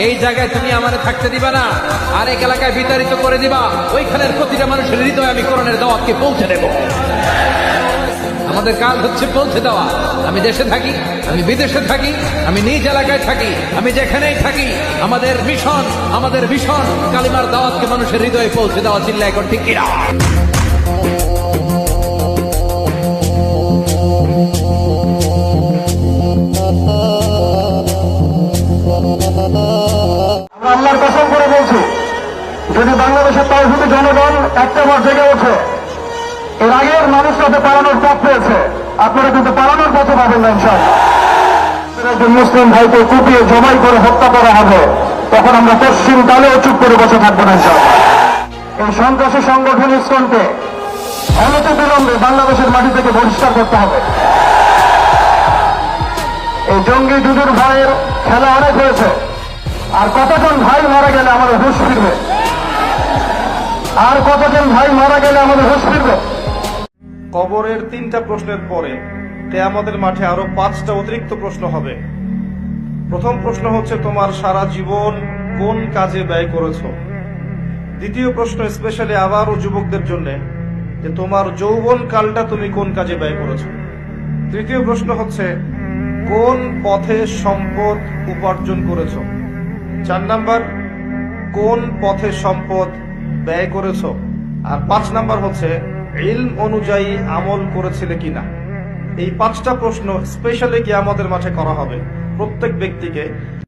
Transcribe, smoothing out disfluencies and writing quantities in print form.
এই জায়গায় তুমি আমারে থাকতে দিবা না, আরেক এলাকায় বিতাড়িত করে দিবা, ওইখানের প্রতিটা মানুষের হৃদয়ে আমি কোরআনের দাওয়াতকে পৌঁছে দেব। আমাদের কাজ হচ্ছে পৌঁছে দেওয়া। আমি দেশে থাকি, আমি বিদেশে থাকি, আমি নিজ এলাকায় থাকি, আমি যেখানেই থাকি, আমাদের ভীষণ কালিমার দাওয়াতকে মানুষের হৃদয়ে পৌঁছে দেওয়া। চিল্লা এখন ঠিক কিনা? আল্লাহর কসম করে বলছি, যদি বাংলাদেশের তাওহীদি জনগণ একটা বার জেগে ওঠে, এর আগের মানুষরা তো পালানোর পথ পেয়েছে, আপনারা কিন্তু পালানোর পথে পাবেন না ইনশাআল্লাহ। একজন মুসলিম ভাইকে কুপিয়ে জবাই করে হত্যা করা হবে, তখন আমরা পশ্চিম কালেও চুপ করে বসে থাকবো না ইনশাআল্লাহ। এই সন্ত্রাসী সংগঠন ইসকনকে অনতিবিলম্বে বাংলাদেশের মাটি থেকে বহিষ্কার করতে হবে। এই জঙ্গি দুজুর ভাইয়ের খেলা অনেক হয়েছে, আর কতজন ভাই মারা গেলে আমাদের হুঁশ ফিরবে? আর কতজন ভাই মারা গেলে আমাদের হুঁশ ফিরবে? কবরের 3টা প্রশ্নের পরে কিয়ামতের মাঠে আরো 5টা অতিরিক্ত প্রশ্ন হবে। প্রথম প্রশ্ন হচ্ছে তোমার সারা জীবন কোন কাজে ব্যয় করেছো। দ্বিতীয় প্রশ্ন স্পেশালি আবারও যুবকদের জন্য, যে তোমার যৌবন কালটা তুমি কোন কাজে ব্যয় করেছো। তৃতীয় প্রশ্ন হচ্ছে কোন পথে সম্পদ উপার্জন করেছো। 4 নাম্বার, কোন পথে সম্পদ ব্যয় করেছো। আর 5 নাম্বার হচ্ছে ইলম অনুযায়ী আমল করেছিলে কিনা। এই 5টা প্রশ্ন স্পেশালি কিয়ামতের মাঠে করা হবে প্রত্যেক ব্যক্তিকে।